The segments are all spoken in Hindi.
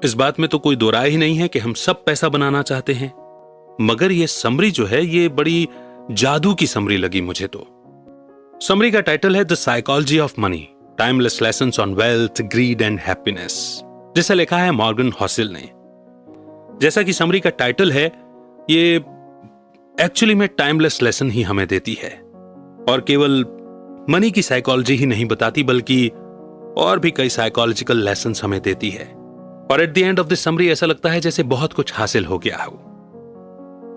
इस बात में तो कोई दो राय ही नहीं है कि हम सब पैसा बनाना चाहते हैं, मगर ये समरी जो है ये बड़ी जादू की समरी लगी मुझे तो। समरी का टाइटल है the psychology of money, timeless lessons on wealth, grid and happiness, जिसे लिखा है मॉर्गन हॉसेल ने। जैसा कि समरी का टाइटल है, ये एक्चुअली में टाइमलेस लेसन ही हमें देती है, और केवल मनी की साइकोलॉजी ही नहीं बताती बल्कि और भी कई साइकोलॉजिकल लेसन्स हमें देती है। और at the end of the summary ऐसा लगता है जैसे बहुत कुछ हासिल हो गया हो।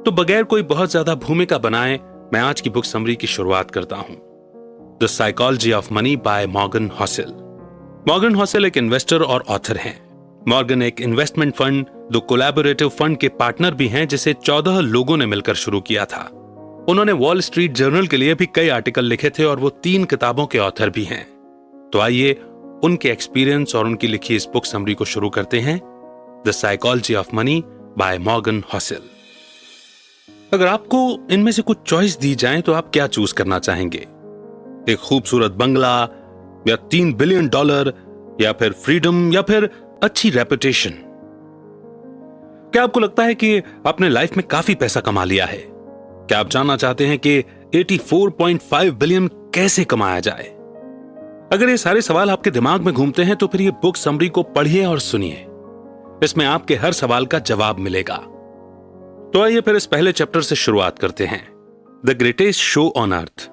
तो बगैर कोई बहुत ज्यादा भूमिका बनाए मैं आज की बुक समरी की शुरुआत करता हूं। The psychology of money by Morgan Housel. Morgan Housel एक इन्वेस्टर और ऑथर हैं। मॉर्गन एक इन्वेस्टमेंट फंड, दो कोलैबोरेटिव फंड के पार्टनर भी हैं, जिसे 14 लोगों ने मिलकर शुरू किया था। उन्होंने वॉल स्ट्रीट जर्नल के लिए भी कई आर्टिकल लिखे थे और वो 3 किताबों के ऑथर भी हैं। तो आइए उनके एक्सपीरियंस और उनकी लिखी इस बुक समरी को शुरू करते हैं, the psychology of money by Morgan Housel. अगर आपको इनमें से कुछ चॉइस दी जाए तो आप क्या चूज करना चाहेंगे? एक खूबसूरत बंगला, या $3 बिलियन, या फिर फ्रीडम, या फिर अच्छी रेपुटेशन? क्या आपको लगता है कि आपने लाइफ में काफी पैसा कमा लिया है? क्या आप जानना चाहते हैं कि 84.5 बिलियन कैसे कमाया जाए? अगर ये सारे सवाल आपके दिमाग में घूमते हैं तो फिर ये बुक समरी को पढ़िए और सुनिए। इसमें आपके हर सवाल का जवाब मिलेगा। तो आइए फिर इस पहले चैप्टर से शुरुआत करते हैं, the greatest show on Earth.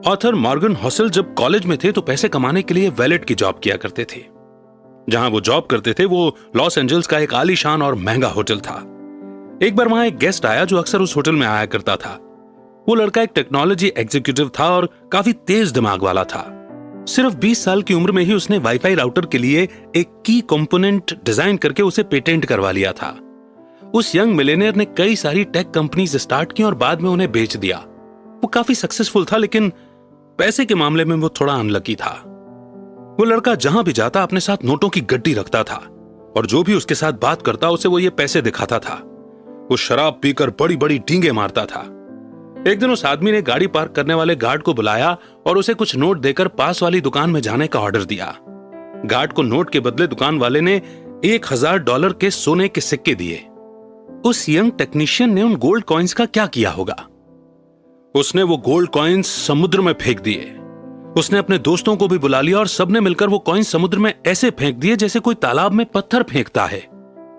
Author Morgan Housel जब कॉलेज में थे तो पैसे कमाने के लिए वैलेट की जॉब किया करते थे। जहां वो जॉब करते थे वो लॉस एंजल्स का एक आलीशान और महंगा होटल था। एक बार वहां एक गेस्ट आया जो अक्सर उस होटल में आया करता था। वो लड़का एक टेक्नोलॉजी एग्जीक्यूटिव था और काफी तेज दिमाग वाला था। सिर्फ 20 साल की उम्र में ही उसने वाईफाई राउटर के लिए एक की कंपोनेंट डिजाइन करके उसे पेटेंट करवा लिया था। उस यंग मिलेनियर ने कई सारी टेक कंपनीज स्टार्ट की और बाद में उन्हें बेच दिया। वो काफी सक्सेसफुल था, लेकिन पैसे के मामले में वो थोड़ा अनलकी था। वो लड़का जहां भी जाता अपने साथ नोटों की गड्डी रखता था, और जो भी उसके साथ बात करता उसे वो ये पैसे दिखाता था। वो शराब पीकर बड़ी बड़ी डींगे मारता था। एक दिन उस आदमी ने गाड़ी पार्क करने वाले गार्ड को बुलाया और उसे कुछ नोट देकर पास वाली दुकान में जाने का ऑर्डर दिया। गार्ड को नोट के बदले दुकान वाले ने $1000 के सोने के सिक्के दिए। उस यंग टेक्नीशियन ने उन गोल्ड कॉइन्स का क्या किया होगा? उसने वो गोल्ड कॉइन्स समुद्र में फेंक दिए। उसने अपने दोस्तों को भी बुला लिया और सबने मिलकर वो कॉइन्स समुद्र में ऐसे फेंक दिए जैसे कोई तालाब में पत्थर फेंकता है।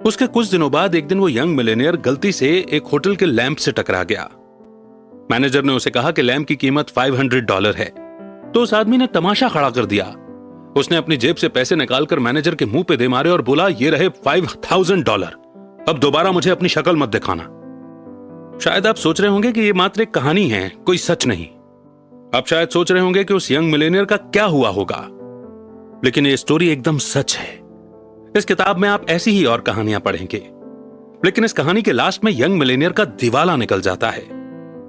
उसके कुछ दिनों बाद एक दिन वो यंग मिलेनियर गलती से एक होटल के लैंप से टकरा गया। मैनेजर ने उसे कहा कि लैंप की कीमत $500 है, तो उस आदमी ने तमाशा खड़ा कर दिया। उसने अपनी जेब से पैसे निकालकर मैनेजर के मुंह पे दे मारे और बोला, ये रहे $5000, अब दोबारा मुझे अपनी शक्ल मत दिखाना। शायद आप सोच रहे होंगे कि ये मात्र एक कहानी है, कोई सच नहीं। आप शायद सोच रहे होंगे कि उस यंग मिलेनियर का क्या हुआ होगा, लेकिन ये स्टोरी एकदम सच है। इस किताब में आप ऐसी ही और कहानियां पढ़ेंगे, लेकिन इस कहानी के लास्ट में यंग मिलेनियर का दिवाला निकल जाता है।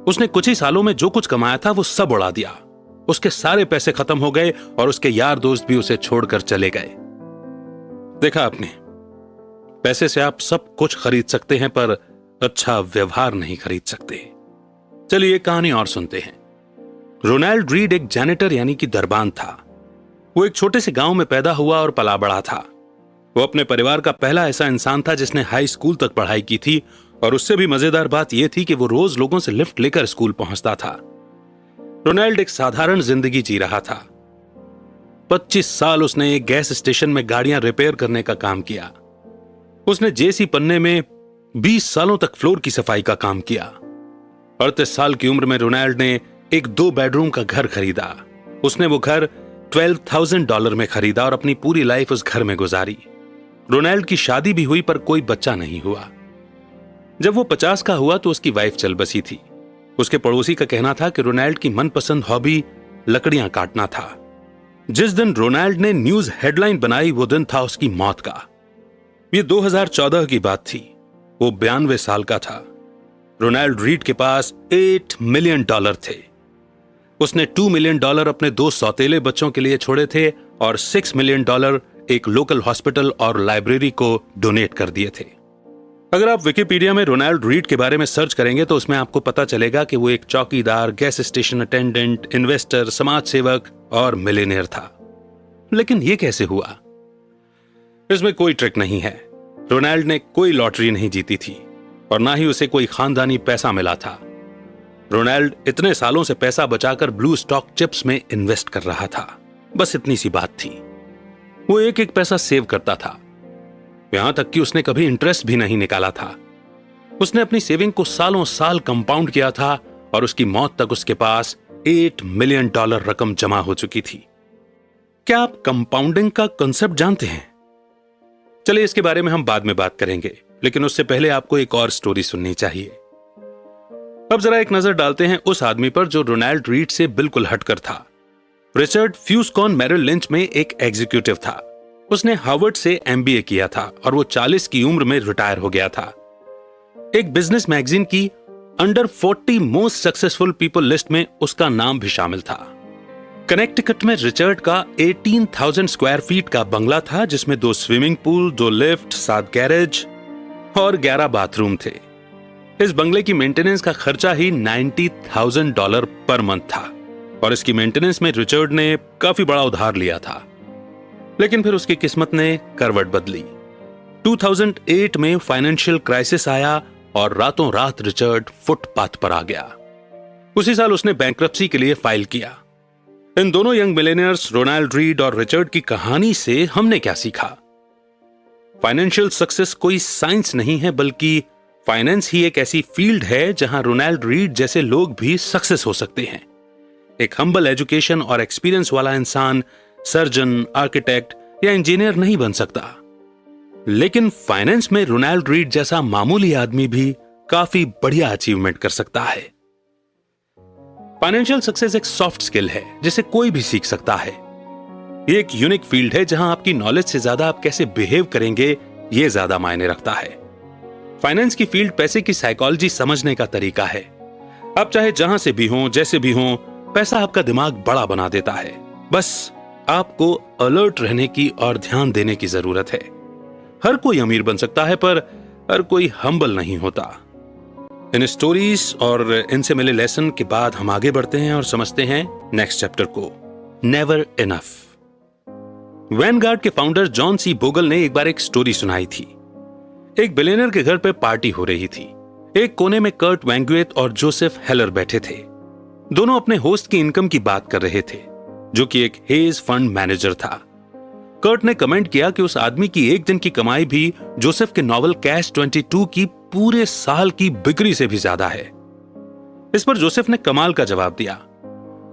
उसने कुछ ही सालों में जो कुछ कमाया था वो सब उड़ा दिया। उसके सारे पैसे खत्म हो गए और उसके यार दोस्त भी उसे छोड़कर चले गए। देखा आपने, पैसे से आप सब कुछ खरीद सकते हैं पर अच्छा व्यवहार नहीं खरीद सकते। चलिए एक कहानी और सुनते हैं। रोनाल्ड रीड एक जैनिटर यानी कि दरबान था। वो एक छोटे से गांव में पैदा हुआ और पला बड़ा था। वो अपने परिवार का पहला ऐसा इंसान था जिसने हाई स्कूल तक पढ़ाई की थी, और उससे भी मजेदार बात यह थी कि वो रोज लोगों से लिफ्ट लेकर स्कूल पहुंचता था। रोनाल्ड एक साधारण जिंदगी जी रहा था। 25 साल उसने एक गैस स्टेशन में गाड़ियां रिपेयर करने का काम किया। उसने जेसी पन्ने में 20 सालों तक फ्लोर की सफाई का काम किया। 38 साल की उम्र में रोनाल्ड ने एक 2 बेडरूम का घर खरीदा। उसने वो घर $12,000 में खरीदा और अपनी पूरी लाइफ उस घर में गुजारी। रोनाल्ड की शादी भी हुई पर कोई बच्चा नहीं हुआ। जब वो 50 का हुआ तो उसकी वाइफ चल बसी थी। उसके पड़ोसी का कहना था कि रोनाल्ड की मनपसंद हॉबी लकड़ियां काटना था। जिस दिन रोनाल्ड ने न्यूज हेडलाइन बनाई वो दिन था उसकी मौत का। ये 2014 की बात थी। वो 92 साल का था। रोनाल्ड रीड के पास $8 मिलियन थे। उसने $2 मिलियन अपने 2 सौतेले बच्चों के लिए छोड़े थे और $6 मिलियन एक लोकल हॉस्पिटल और लाइब्रेरी को डोनेट कर दिए थे। अगर आप विकिपीडिया में रोनाल्ड रीड के बारे में सर्च करेंगे तो उसमें आपको पता चलेगा कि वो एक चौकीदार, गैस स्टेशन अटेंडेंट, इन्वेस्टर, समाज सेवक और मिलियनेयर था। लेकिन ये कैसे हुआ? इसमें कोई ट्रिक नहीं है। रोनाल्ड ने कोई लॉटरी नहीं जीती थी और ना ही उसे कोई खानदानी पैसा मिला था। रोनाल्ड इतने सालों से पैसा बचाकर ब्लू स्टॉक चिप्स में इन्वेस्ट कर रहा था। बस इतनी सी बात थी। वो एक एक पैसा सेव करता था, यहां तक कि उसने कभी इंटरेस्ट भी नहीं निकाला था। उसने अपनी सेविंग को सालों साल कंपाउंड किया था और उसकी मौत तक उसके पास $8 मिलियन रकम जमा हो चुकी थी। क्या आप कंपाउंडिंग का कॉन्सेप्ट जानते हैं? चलिए इसके बारे में हम बाद में बात करेंगे, लेकिन उससे पहले आपको एक और स्टोरी सुननी चाहिए। अब जरा एक नजर डालते हैं उस आदमी पर जो रोनाल्ड रीड से बिल्कुल हटकर था। रिचर्ड फ्यूस्कॉन मेरिल लिंच में एक एग्जीक्यूटिव था। उसने हार्वर्ड से MBA किया था और वो 40 की उम्र में रिटायर हो गया था। एक बिजनेस मैगजीन की under 40 most successful people list में उसका नाम भी शामिल था। कनेक्टिकट में रिचर्ड का 18,000 स्क्वायर फीट का बंगला था, जिसमें 2 स्विमिंग पूल, 2 लिफ्ट, 7 गैरेज और 11 बाथरूम थे। इस बंगले की मेंटेनेंस का खर्चा ही $90,000 पर मंथ था और इसकी मेंटेनेंस में रिचर्ड ने काफी बड़ा उधार लिया था। लेकिन फिर उसकी किस्मत ने करवट बदली। 2008 में फाइनेंशियल क्राइसिस आया और रातों रात रिचर्ड फुटपाथ पर आ गया। उसी साल उसने बैंक्रप्सी के लिए फाइल किया। इन दोनों यंग मिलेनियर्स रोनाल्ड रीड और रिचर्ड की कहानी से हमने क्या सीखा? फाइनेंशियल सक्सेस कोई साइंस नहीं है, बल्कि फाइनेंस ही एक ऐसी फील्ड है जहां रोनाल्ड रीड जैसे लोग भी सक्सेस हो सकते हैं। एक हम्बल एजुकेशन और एक्सपीरियंस वाला इंसान सर्जन, आर्किटेक्ट या इंजीनियर नहीं बन सकता, लेकिन फाइनेंस में रोनाल्ड रीड जैसा मामूली आदमी भी काफी बढ़िया अचीवमेंट कर सकता है। फाइनेंशियल सक्सेस एक सॉफ्ट स्किल है जिसे कोई भी सीख सकता है। ये एक यूनिक फील्ड है जहां आपकी नॉलेज से ज्यादा आप कैसे बिहेव करेंगे ये ज्यादा मायने रखता है। फाइनेंस की फील्ड पैसे की साइकोलॉजी समझने का तरीका है। आप चाहे जहां से भी हो, जैसे भी हो, पैसा आपका दिमाग बड़ा बना देता है। बस आपको अलर्ट रहने की और ध्यान देने की जरूरत है। हर कोई अमीर बन सकता है, पर हर कोई हम्बल नहीं होता। इन स्टोरीज और इनसे मिले लेसन के बाद हम आगे बढ़ते हैं और समझते हैं नेक्स्ट चैप्टर को, नेवर इनफ। वैनगार्ड के फाउंडर जॉन सी बोगल ने एक बार एक स्टोरी सुनाई थी। एक बिलियनर के घर पे पार्टी हो रही थी। एक कोने में कर्ट वैंगुएट और जोसेफ हेलर बैठे थे। दोनों अपने होस्ट की इनकम की बात कर रहे थे, जो कि एक हेज फंड मैनेजर था। कर्ट ने कमेंट किया कि उस आदमी की एक दिन की कमाई भी जोसेफ के नॉवल कैच 22 की पूरे साल की बिक्री से भी ज्यादा है। इस पर जोसेफ ने कमाल का जवाब दिया।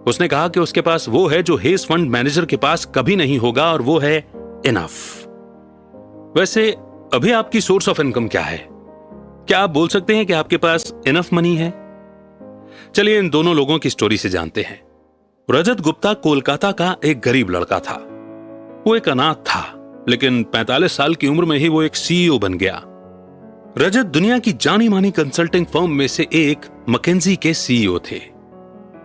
उसने कहा कि उसके पास वो है जो हेज फंड मैनेजर के पास कभी नहीं होगा, और वो है इनफ। वैसे अभी आपकी सोर्स ऑफ इनकम क्या है? क्या आप बोल सकते हैं कि आपके पास इनफ मनी है? चलिए इन दोनों लोगों की स्टोरी से जानते हैं। रजत गुप्ता कोलकाता का एक गरीब लड़का था। वो एक अनाथ था, लेकिन 45 साल की उम्र में ही वो एक CEO बन गया। रजत दुनिया की जानी मानी कंसल्टिंग फर्म में से एक मैकेंजी के CEO थे।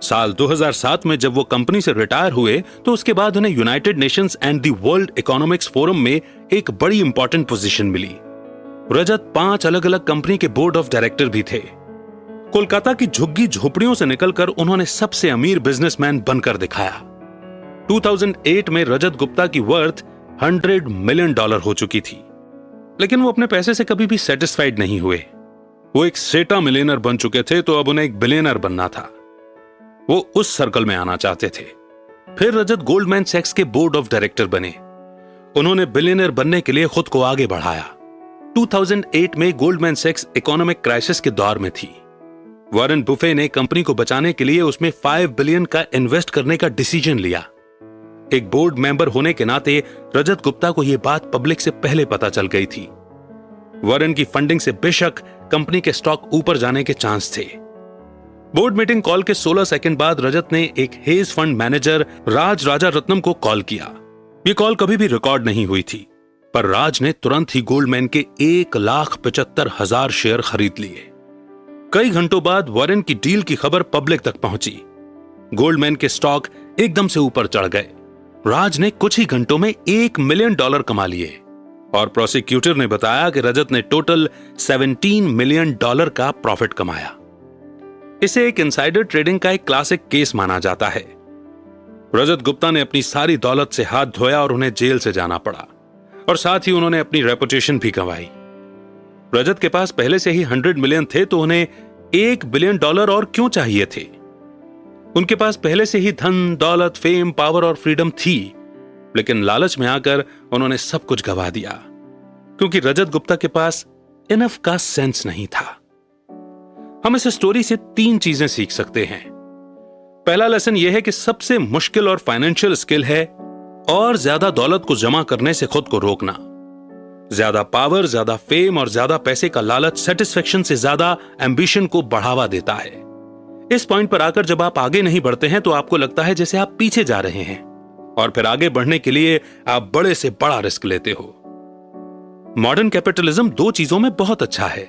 साल 2007 में जब वो कंपनी से रिटायर हुए तो उसके बाद उन्हें United Nations and the world economics forum में एक बड़ी इंपॉर्टेंट पोजीशन मिली। रजत 5 अलग अलग कंपनी के बोर्ड ऑफ डायरेक्टर भी थे। कोलकाता की झुग्गी झोपड़ियों से निकलकर उन्होंने सबसे अमीर बिजनेसमैन बनकर दिखाया। 2008 में रजत गुप्ता की वर्थ $100 मिलियन हो चुकी थी, लेकिन वो अपने पैसे से कभी भी सेटिस्फाइड नहीं हुए। वो एक सेटा मिलियनर बन चुके थे, तो अब उन्हें एक बिलियनर बनना था। वो उस सर्कल में आना चाहते थे। फिर रजत गोल्डमैन सैक्स के बोर्ड ऑफ डायरेक्टर बने। उन्होंने बिलियनर बनने के लिए खुद को आगे बढ़ाया। 2008 में गोल्डमैन सैक्स इकोनॉमिक क्राइसिस के दौर में थी। वॉरेन बुफे ने कंपनी को बचाने के लिए उसमें $5 बिलियन का इन्वेस्ट करने का डिसीजन लिया। एक बोर्ड मेंबर होने के नाते रजत गुप्ता को यह बात पब्लिक से पहले पता चल गई थी। वॉरेन की फंडिंग से बेशक कंपनी के स्टॉक ऊपर जाने के चांस थे। बोर्ड मीटिंग कॉल के 16 सेकंड बाद रजत ने एक हेज फंड मैनेजर राज राजारत्नम को कॉल किया। यह कॉल कभी भी रिकॉर्ड नहीं हुई थी, पर राज ने तुरंत ही गोल्डमैन के 1,75,000 शेयर खरीद लिए। कई घंटों बाद वॉरेन की डील की खबर पब्लिक तक पहुंची। गोल्डमैन के स्टॉक एकदम से ऊपर चढ़ गए। राज ने कुछ ही घंटों में $1 मिलियन कमा लिए और प्रोसिक्यूटर ने बताया कि रजत ने टोटल $17 मिलियन का प्रॉफिट कमाया। इसे एक इनसाइडर ट्रेडिंग का एक क्लासिक केस माना जाता है। रजत गुप्ता ने अपनी सारी दौलत से हाथ धोया और उन्हें जेल से जाना पड़ा, और साथ ही उन्होंने अपनी रेपुटेशन भी गंवाई। रजत के पास पहले से ही 100 मिलियन थे, तो उन्हें $1 बिलियन और क्यों चाहिए थे? उनके पास पहले से ही धन, दौलत, फेम, पावर और फ्रीडम थी, लेकिन लालच में आकर उन्होंने सब कुछ गवा दिया, क्योंकि रजत गुप्ता के पास इनफ का सेंस नहीं था। हम इस स्टोरी से 3 चीजें सीख सकते हैं। पहला लेसन यह है कि सबसे मुश्किल और फाइनेंशियल स्किल है और ज्यादा दौलत को जमा करने से खुद को रोकना। ज्यादा पावर, ज्यादा फेम और ज्यादा पैसे का लालच सेटिस्फेक्शन से ज्यादा एम्बिशन को बढ़ावा देता है। इस पॉइंट पर आकर जब आप आगे नहीं बढ़ते हैं तो आपको लगता है जैसे आप पीछे जा रहे हैं, और फिर आगे बढ़ने के लिए आप बड़े से बड़ा रिस्क लेते हो। मॉडर्न कैपिटलिज्म 2 चीजों में बहुत अच्छा है।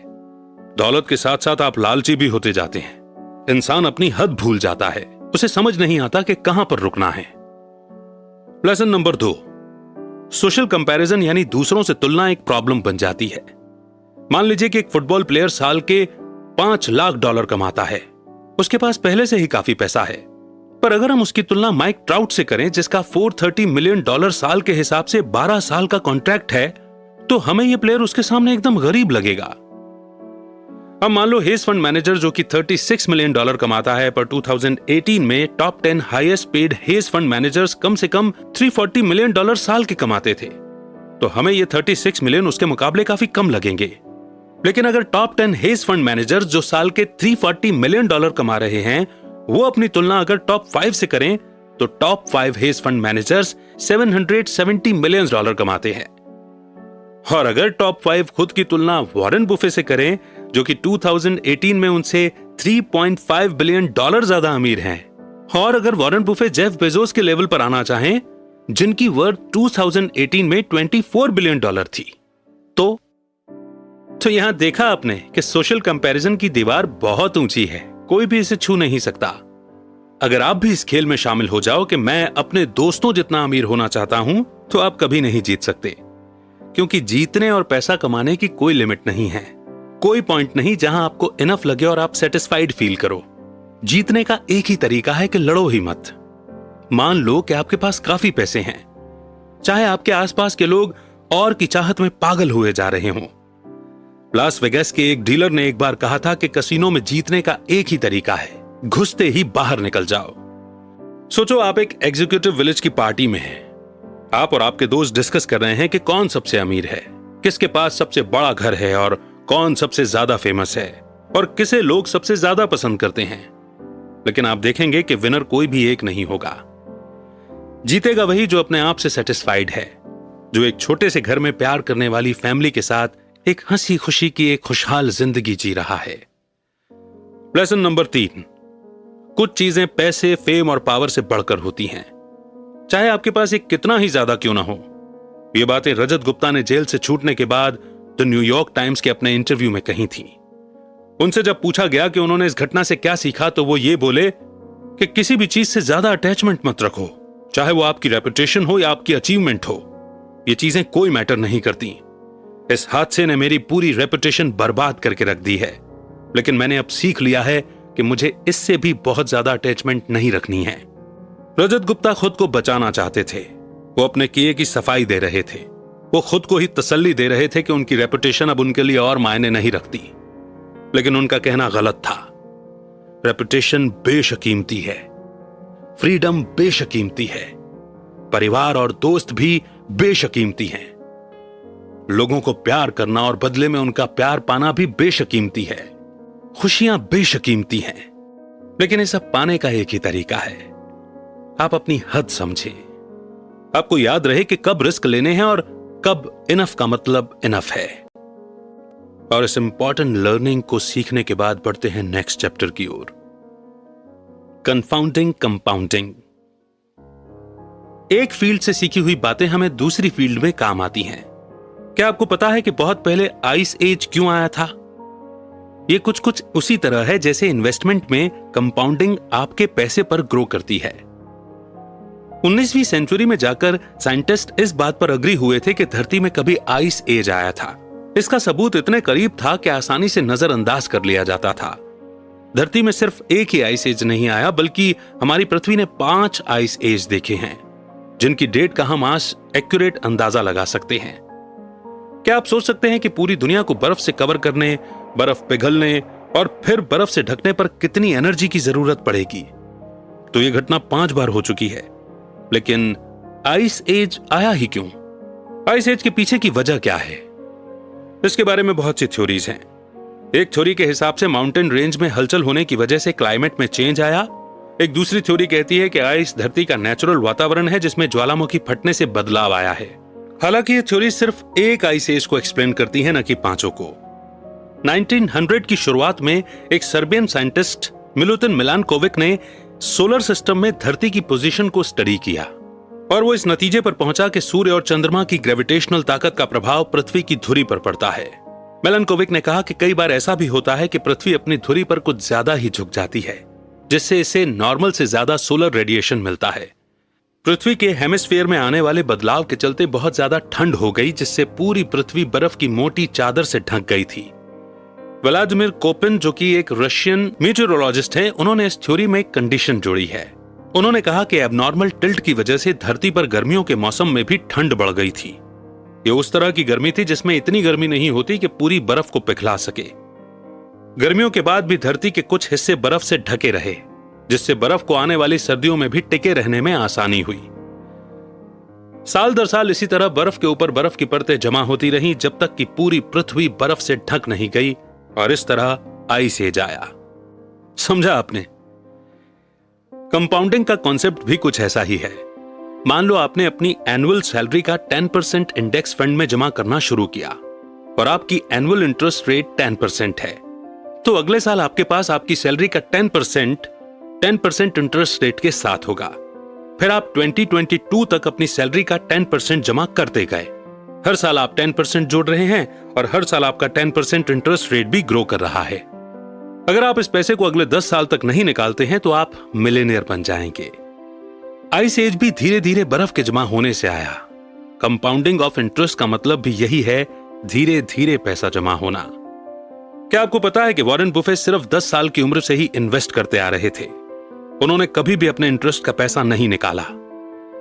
दौलत के साथ साथ आप लालची भी होते जाते हैं। इंसान अपनी हद भूल जाता है, उसे समझ नहीं आता कि कहां पर रुकना है। लेसन नंबर 2, सोशल कंपैरिजन यानी दूसरों से तुलना एक प्रॉब्लम बन जाती है। मान लीजिए कि एक फुटबॉल प्लेयर साल के $5 लाख कमाता है। उसके पास पहले से ही काफी पैसा है, पर अगर हम उसकी तुलना माइक ट्राउट से करें, जिसका $430 मिलियन साल के हिसाब से 12 साल का कॉन्ट्रैक्ट है, तो हमें यह प्लेयर उसके सामने एकदम गरीब लगेगा। अब मान लो हेज फंड मैनेजर जो कि $36 मिलियन कमाता है, पर 2018 में top 10 highest paid hedge fund managers कम से कम $340 मिलियन साल के कमाते थे, तो हमें ये 36 मिलियन उसके मुकाबले काफी कम लगेंगे। लेकिन अगर टॉप 10 हेज फंड मैनेजर्स जो साल के $340 मिलियन कमा रहे हैं, वो अपनी तुलना अगर टॉप 5 से करें, तो top 5 hedge fund managers $770 million कमाते हैं। और अगर टॉप 5 खुद की तुलना वॉरेन बुफे से करें, जो कि 2018 में उनसे $3.5 बिलियन ज्यादा अमीर हैं, और अगर वॉरेन बुफे जेफ बेजोस के लेवल पर आना चाहें, जिनकी वर्थ 2018 में $24 बिलियन थी, तो यहां देखा आपने कि सोशल कंपैरिजन की दीवार बहुत ऊंची है, कोई भी इसे छू नहीं सकता। अगर आप भी इस खेल में शामिल हो जाओ कि मैं अपने दोस्तों जितना अमीर होना चाहता हूं, तो आप कभी नहीं जीत सकते, क्योंकि जीतने और पैसा कमाने की कोई लिमिट नहीं है। कोई पॉइंट नहीं जहां आपको इनफ लगे और आप सेटिस्फाइड फील करो। जीतने का एक ही तरीका है कि लड़ो ही मत। मान लो कि आपके पास काफी पैसे हैं, चाहे आपके आसपास के लोग और की चाहत में पागल हुए जा रहे हों। लास वेगास के एक डीलर ने एक बार कहा था कि कैसीनो में जीतने का एक ही तरीका है, घुसते ही बाहर निकल जाओ। सोचो आप एक एग्जीक्यूटिव विलेज की पार्टी में हैं। आप और आपके दोस्त डिस्कस कर रहे हैं कि कौन सबसे अमीर है, किसके पास सबसे बड़ा घर है, और कौन सबसे ज्यादा फेमस है, और किसे लोग सबसे ज्यादा पसंद करते हैं। लेकिन आप देखेंगे कि विनर कोई भी एक नहीं होगा। जीतेगा वही जो अपने आप से सेटिस्फाइड है, जो एक छोटे से घर में प्यार करने वाली फैमिली के साथ एक हंसी खुशी की एक खुशहाल जिंदगी जी रहा है। लेसन नंबर 3, कुछ चीजें पैसे, फेम और पावर से बढ़कर होती हैं, चाहे आपके पास एक कितना ही ज्यादा क्यों ना हो। ये बातें रजत गुप्ता ने जेल से छूटने के बाद द न्यूयॉर्क टाइम्स के अपने इंटरव्यू में कही थी। उनसे जब पूछा गया कि उन्होंने इस घटना से क्या सीखा, तो वो ये बोले कि किसी भी चीज से ज्यादा अटैचमेंट मत रखो, चाहे वो आपकी रेपुटेशन हो या आपकी अचीवमेंट हो। ये चीजें कोई मैटर नहीं करती। इस हादसे ने मेरी पूरी रेपुटेशन बर्बाद करके रख दी है, लेकिन मैंने अब सीख लिया है कि मुझे इससे भी बहुत ज्यादा अटैचमेंट नहीं रखनी है। रजत गुप्ता खुद को बचाना चाहते थे। वो अपने किए की सफाई दे रहे थे। वो खुद को ही तसल्ली दे रहे थे कि उनकी रेपुटेशन अब उनके लिए और मायने नहीं रखती। लेकिन उनका कहना गलत था। रेपुटेशन बेशकीमती है, फ्रीडम बेशकीमती है, परिवार और दोस्त भी बेशकीमती हैं। लोगों को प्यार करना और बदले में उनका प्यार पाना भी बेशकीमती है। खुशियां बेशकीमती हैं, लेकिन ये सब पाने का एक ही तरीका है, आप अपनी हद समझें। आपको याद रहे कि कब रिस्क लेने हैं और कब इनफ का मतलब इनफ है। और इस इंपॉर्टेंट लर्निंग को सीखने के बाद बढ़ते हैं नेक्स्ट चैप्टर की ओर, कन्फाउंडिंग कंपाउंडिंग। एक फील्ड से सीखी हुई बातें हमें दूसरी फील्ड में काम आती हैं। क्या आपको पता है कि बहुत पहले आइस एज क्यों आया था? ये कुछ उसी तरह है जैसे इन्वेस्टमेंट में कंपाउंडिंग आपके पैसे पर ग्रो करती है। 19वीं सेंचुरी में जाकर साइंटिस्ट इस बात पर अग्री हुए थे कि धरती में कभी आइस एज आया था। इसका सबूत इतने करीब था कि आसानी से नजरअंदाज कर लिया जाता था। धरती में सिर्फ एक ही आइस एज नहीं आया, बल्कि हमारी पृथ्वी ने 5 आइस एज देखे हैं, जिनकी डेट का हम आज एक्यूरेट अंदाजा लगा सकते हैं। क्या आप सोच सकते हैं कि पूरी दुनिया को बर्फ से कवर करने, बर्फ पिघलने और फिर बर्फ से ढकने पर कितनी एनर्जी की जरूरत पड़ेगी? तो यह घटना 5 बार हो चुकी है, लेकिन आइस एज आया ही क्यों? आइस एज के पीछे की वजह क्या है? इसके बारे में बहुत सी थ्योरीज हैं। एक थ्योरी के हिसाब से माउंटेन रेंज में हलचल होने की वजह से क्लाइमेट में चेंज आया। एक दूसरी थ्योरी कहती है कि आइस धरती का नेचुरल वातावरण है जिसमें ज्वालामुखी फटने से बदलाव आया है। हालांकि ये थ्योरी सिर्फ एक आइस एज को एक्सप्लेन करती है, न कि 5 को। 1900 की शुरुआत में एक सर्बियन साइंटिस्ट मिलुतिन मिलानकोविक ने सोलर सिस्टम में धरती की पोजीशन को स्टडी किया और वो इस नतीजे पर पहुंचा कि सूर्य और चंद्रमा की ग्रेविटेशनल ताकत का प्रभाव पृथ्वी की धुरी पर पड़ता है। मिलानकोविक ने कहा कि कई बार ऐसा भी होता है कि पृथ्वी अपनी धुरी पर कुछ ज्यादा ही झुक जाती है, जिससे इसे नॉर्मल से ज्यादा सोलर रेडिएशन मिलता है। पृथ्वी के हेमिस्फीयर में आने वाले बदलाव के चलते बहुत ज्यादा ठंड हो गई, जिससे पूरी पृथ्वी बर्फ की मोटी चादर से ढक गई थी। व्लादिमीर कोपिन, जो कि एक रशियन मीटेरोलॉजिस्ट हैं, उन्होंने इस थ्योरी में एक कंडीशन जोड़ी है। उन्होंने कहा कि एबनॉर्मल टिल्ट की वजह से धरती पर गर्मियों के मौसम में भी ठंड बढ़ गई थी। ये उस तरह की गर्मी थी जिसमें इतनी गर्मी नहीं होती कि पूरी बर्फ को पिघला सके। गर्मियों के बाद भी धरती के कुछ हिस्से बर्फ से ढके रहे, जिससे बर्फ को आने वाली सर्दियों में भी टिके रहने में आसानी हुई। साल दर साल इसी तरह बर्फ के ऊपर बर्फ की परतें जमा होती रहीं, जब तक कि पूरी पृथ्वी बर्फ से ढक नहीं गई और इस तरह आइस एज आया। समझा आपने? कंपाउंडिंग का कॉन्सेप्ट भी कुछ ऐसा ही है। मान लो आपने अपनी एनुअल सैलरी का 10% इंडेक्स फंड में जमा करना शुरू किया और आपकी एनुअल इंटरेस्ट रेट 10% है, तो अगले साल आपके पास आपकी सैलरी का 10% इंटरेस्ट रेट के साथ होगा। फिर आप 2022 तक अपनी सैलरी का 10% जमा करते गए। हर साल आप 10% जोड़ रहे हैं और हर साल आपका 10% इंटरेस्ट रेट भी ग्रो कर रहा है। अगर आप इस पैसे को अगले 10 साल तक नहीं निकालते हैं तो आप मिलियनेयर बन जाएंगे। आइस एज भी धीरे धीरे बर्फ के जमा होने से आया। कंपाउंडिंग ऑफ इंटरेस्ट का मतलब भी यही है, धीरे धीरे पैसा जमा होना। क्या आपको पता है कि वॉरेन बुफे सिर्फ 10 साल की उम्र से ही इन्वेस्ट करते आ रहे थे? उन्होंने कभी भी अपने इंटरेस्ट का पैसा नहीं निकाला।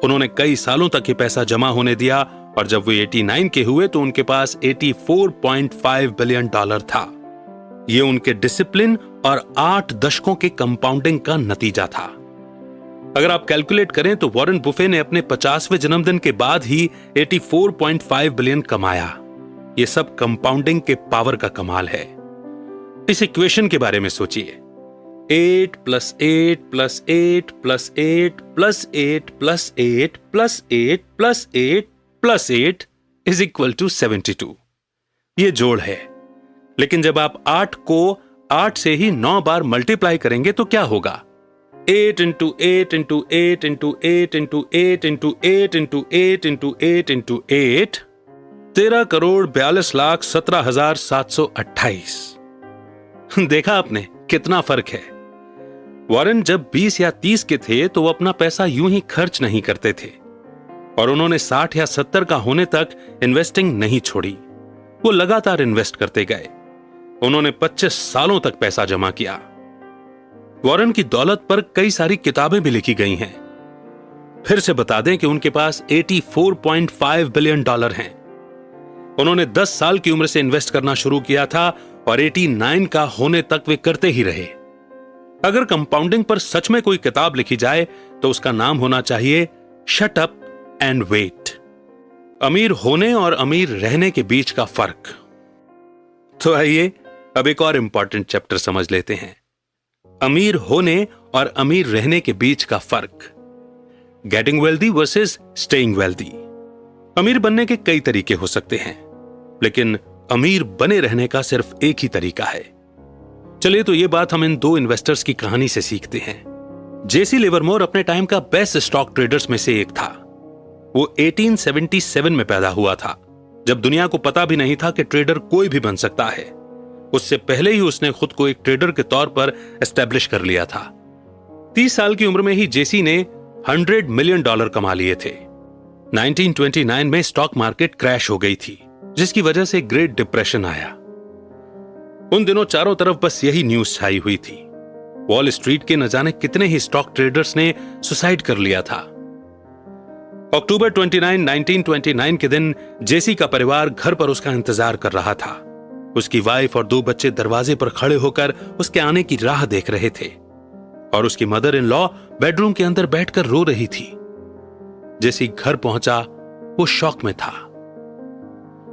उन्होंने कई सालों तक ये पैसा जमा होने दिया और जब वे 89 के हुए तो उनके पास $84.5 बिलियन था। ये उनके डिसिप्लिन और 8 दशकों के कंपाउंडिंग का नतीजा था। अगर आप कैलकुलेट करें तो वॉरेन बुफे ने अपने 50वें जन्मदिन के बाद ही 84.5 बिलियन कमाया। ये सब कंपाउंडिंग के पावर का कमाल है। इस इक्वेशन के बारे में सोचिए। 8 + 8 + 8 + 8 + 8 + 8 + 8 + 8 + 8 = 72। ये जोड़ है। लेकिन जब आप 8 को 8 से ही 9 बार मल्टीप्लाई करेंगे तो क्या होगा? 8 × 8 × 8 × 8 × 8 × 8 × 8 × 8 × 8 13,42,17,728। देखा आपने कितना फर्क है? वॉरेन जब 20 या 30 के थे तो वो अपना पैसा यूं ही खर्च नहीं करते थे और उन्होंने 60 या 70 का होने तक इन्वेस्टिंग नहीं छोड़ी। वो लगातार इन्वेस्ट करते गए। उन्होंने 25 सालों तक पैसा जमा किया। वॉरेन की दौलत पर कई सारी किताबें भी लिखी गई हैं। फिर से बता दें कि उनके पास $84.5 बिलियन हैं। उन्होंने 10 साल की उम्र से इन्वेस्ट करना शुरू किया था और 89 का होने तक वे करते ही रहे। अगर कंपाउंडिंग पर सच में कोई किताब लिखी जाए तो उसका नाम होना चाहिए शट अप एंड वेट। अमीर होने और अमीर रहने के बीच का फर्क। तो आइए अब एक और इंपॉर्टेंट चैप्टर समझ लेते हैं, अमीर होने और अमीर रहने के बीच का फर्क। Getting wealthy versus staying wealthy. अमीर बनने के कई तरीके हो सकते हैं, लेकिन अमीर बने रहने का सिर्फ एक ही तरीका है। चलिए तो ये बात हम इन 2 इन्वेस्टर्स की कहानी से सीखते हैं। जेसी लिवरमोर अपने टाइम का बेस्ट स्टॉक ट्रेडर्स में से एक था। वो 1877 में पैदा हुआ था, जब दुनिया को पता भी नहीं था कि ट्रेडर कोई भी बन सकता है। उससे पहले ही उसने खुद को एक ट्रेडर के तौर पर एस्टेब्लिश कर लिया था। 30 साल की उम्र में ही जेसी ने $100 मिलियन कमा लिए थे। 1929 में स्टॉक मार्केट क्रैश हो गई थी, जिसकी वजह से ग्रेट डिप्रेशन आया। उन दिनों चारों तरफ बस यही न्यूज छाई हुई थी। वॉल स्ट्रीट के न जाने कितने ही स्टॉक ट्रेडर्स ने सुसाइड कर लिया था। अक्टूबर 29, 1929 के दिन जेसी का परिवार घर पर उसका इंतजार कर रहा था। उसकी वाइफ और 2 बच्चे दरवाजे पर खड़े होकर उसके आने की राह देख रहे थे और उसकी मदर इन लॉ बेडरूम के अंदर बैठकर रो रही थी। जेसी घर पहुंचा, वो शॉक में था,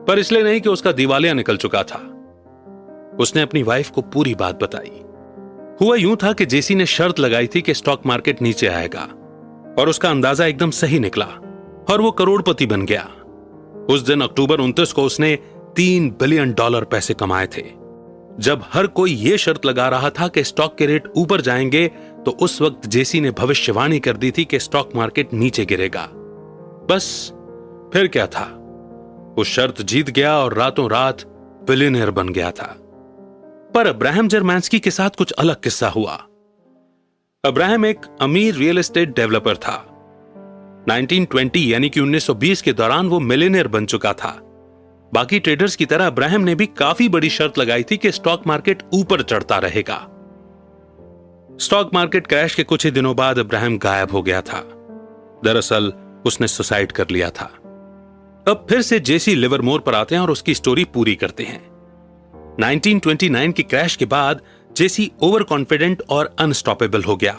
पर इसलिए नहीं कि उसका दिवालिया निकल चुका था। उसने अपनी वाइफ को पूरी बात बताई। हुआ यूं था कि जेसी ने शर्त लगाई थी कि स्टॉक मार्केट नीचे आएगा और उसका अंदाजा एकदम सही निकला और वो करोड़पति बन गया। उस दिन अक्टूबर 29 को उसने $3 बिलियन पैसे कमाए थे। जब हर कोई यह शर्त लगा रहा था कि स्टॉक के रेट ऊपर जाएंगे, तो उस वक्त जेसी ने भविष्यवाणी कर दी थी कि स्टॉक मार्केट नीचे गिरेगा। बस फिर क्या था, वो शर्त जीत गया और रातों रात बिलियनियर बन गया था। पर अब्राहम जर्मांस्की के साथ कुछ अलग किस्सा हुआ। अब्राहम एक अमीर रियल एस्टेट डेवलपर था। 1920 यानी कि 1920 के दौरान वो मिलियनियर बन चुका था। बाकी ट्रेडर्स की तरह अब्राहम ने भी काफी बड़ी शर्त लगाई थी कि स्टॉक मार्केट ऊपर चढ़ता रहेगा। स्टॉक मार्केट क्रैश के कुछ ही दिनों बाद अब्राहम गायब हो गया था। दरअसल उसने सुसाइड कर लिया था। अब फिर से जेसी लिवरमोर पर आते हैं और उसकी स्टोरी पूरी करते हैं। 1929 की क्रैश के बाद जेसी ओवर कॉन्फिडेंट और अनस्टॉपेबल हो गया।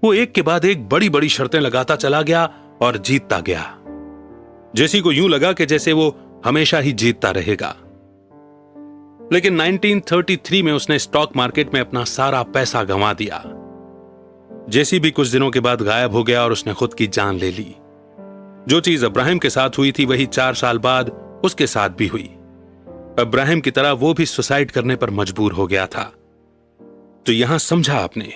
वो एक के बाद एक बड़ी बड़ी शर्तें लगाता चला गया और जीतता गया। जेसी को यूं लगा कि जैसे वो हमेशा ही जीतता रहेगा। लेकिन 1933 में उसने स्टॉक मार्केट में अपना सारा पैसा गंवा दिया। जेसी भी कुछ दिनों के बाद गायब हो गया और उसने खुद की जान ले ली। जो चीज अब्राहम के साथ हुई थी वही 4 साल बाद उसके साथ भी हुई। अब्राहम की तरह वो भी सुसाइड करने पर मजबूर हो गया था। तो यहां समझा आपने,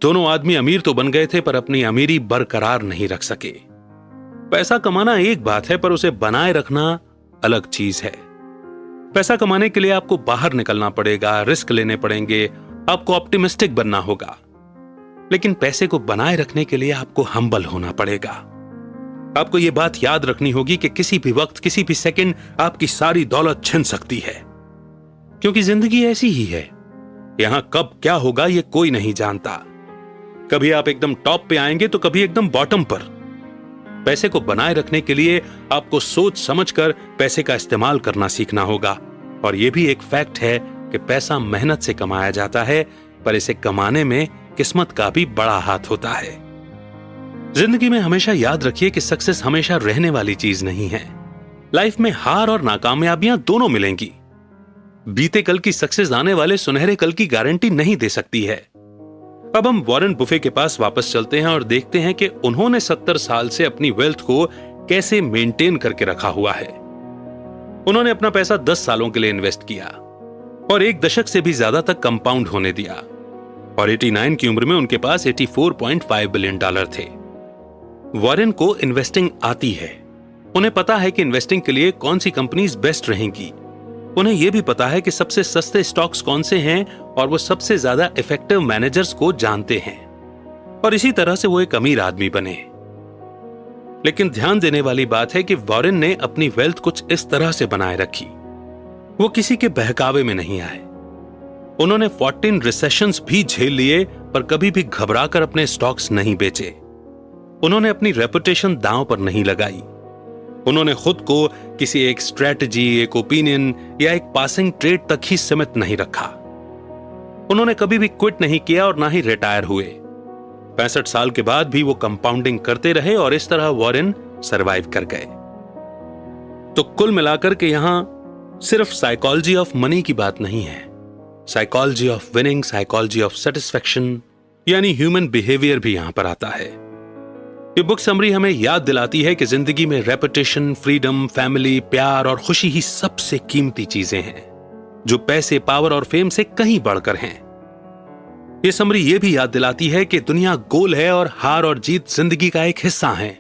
दोनों आदमी अमीर तो बन गए थे पर अपनी अमीरी बरकरार नहीं रख सके। पैसा कमाना एक बात है, पर उसे बनाए रखना अलग चीज है। पैसा कमाने के लिए आपको बाहर निकलना पड़ेगा, रिस्क लेने पड़ेंगे, आपको ऑप्टिमिस्टिक बनना होगा। लेकिन पैसे को बनाए रखने के लिए आपको हम्बल होना पड़ेगा। आपको यह बात याद रखनी होगी कि किसी भी वक्त, किसी भी सेकंड आपकी सारी दौलत छिन सकती है, क्योंकि जिंदगी ऐसी ही है। यहां कब क्या होगा यह कोई नहीं जानता। कभी आप एकदम टॉप पे आएंगे तो कभी एकदम बॉटम पर। पैसे को बनाए रखने के लिए आपको सोच समझकर पैसे का इस्तेमाल करना सीखना होगा। और यह भी एक फैक्ट है कि पैसा मेहनत से कमाया जाता है, पर इसे कमाने में किस्मत का भी बड़ा हाथ होता है। जिंदगी में हमेशा याद रखिए कि सक्सेस हमेशा रहने वाली चीज नहीं है। लाइफ में हार और नाकामयाबियां दोनों मिलेंगी। बीते कल की सक्सेस आने वाले सुनहरे कल की गारंटी नहीं दे सकती है। अब हम वॉरेन बुफे के पास वापस चलते हैं और देखते हैं कि उन्होंने 70 साल से अपनी वेल्थ को कैसे मेंटेन करके रखा हुआ है। उन्होंने अपना पैसा 10 सालों के लिए इन्वेस्ट किया और 1 दशक से भी ज्यादा तक कंपाउंड होने दिया, और 89 की उम्र में उनके पास $84.5 बिलियन थे। वॉरेन को इन्वेस्टिंग आती है। उन्हें पता है कि इन्वेस्टिंग के लिए कौन सी कंपनीज बेस्ट रहेंगी। उन्हें यह भी पता है कि सबसे सस्ते स्टॉक्स कौन से हैं और वो सबसे ज्यादा इफेक्टिव मैनेजर्स को जानते हैं, और इसी तरह से वो एक अमीर आदमी बने। लेकिन ध्यान देने वाली बात है कि वॉरेन ने अपनी वेल्थ कुछ इस तरह से बनाए रखी। वो किसी के बहकावे में नहीं आए। उन्होंने 14 रिसेशंस भी झेल लिए, पर कभी भी घबराकर अपने स्टॉक्स नहीं बेचे। उन्होंने अपनी रेपुटेशन दांव पर नहीं लगाई। उन्होंने खुद को किसी एक स्ट्रेटजी, एक ओपिनियन या एक पासिंग ट्रेड तक ही सीमित नहीं रखा। उन्होंने कभी भी क्विट नहीं किया और ना ही रिटायर हुए। 65 साल के बाद भी वो कंपाउंडिंग करते रहे और इस तरह वॉरेन सरवाइव कर गए। तो कुल मिलाकर के यहां सिर्फ साइकोलॉजी ऑफ मनी की बात नहीं है, psychology of winning, psychology of satisfaction यानी ह्यूमन बिहेवियर भी यहां पर आता है। ये बुक समरी हमें याद दिलाती है कि जिंदगी में रेपुटेशन, फ्रीडम, फैमिली, प्यार और खुशी ही सबसे कीमती चीजें हैं, जो पैसे, पावर और फेम से कहीं बढ़कर हैं। ये समरी ये भी याद दिलाती है कि दुनिया गोल है और हार और जीत जिंदगी का एक हिस्सा है।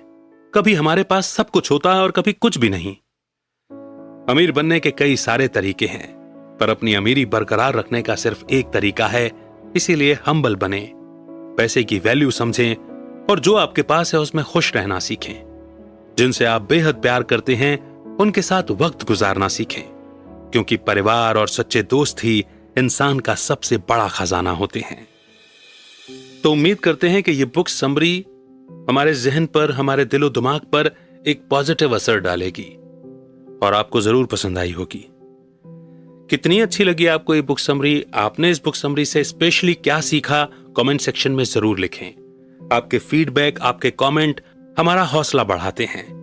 कभी हमारे पास सब कुछ होता है और कभी कुछ भी नहीं। अमीर बनने के कई सारे तरीके हैं, पर अपनी अमीरी बरकरार रखने का सिर्फ एक तरीका है। इसीलिए हम्बल बने, पैसे की वैल्यू समझें और जो आपके पास है उसमें खुश रहना सीखें। जिनसे आप बेहद प्यार करते हैं उनके साथ वक्त गुजारना सीखें, क्योंकि परिवार और सच्चे दोस्त ही इंसान का सबसे बड़ा खजाना होते हैं। तो उम्मीद करते हैं कि यह बुक समरी हमारे जहन पर, हमारे दिलो दिमाग पर एक पॉजिटिव असर डालेगी और आपको जरूर पसंद आई होगी। कितनी अच्छी लगी आपको ये बुक समरी, आपने इस बुक समरी से स्पेशली क्या सीखा, कमेंट सेक्शन में जरूर लिखें। आपके फीडबैक, आपके कमेंट हमारा हौसला बढ़ाते हैं।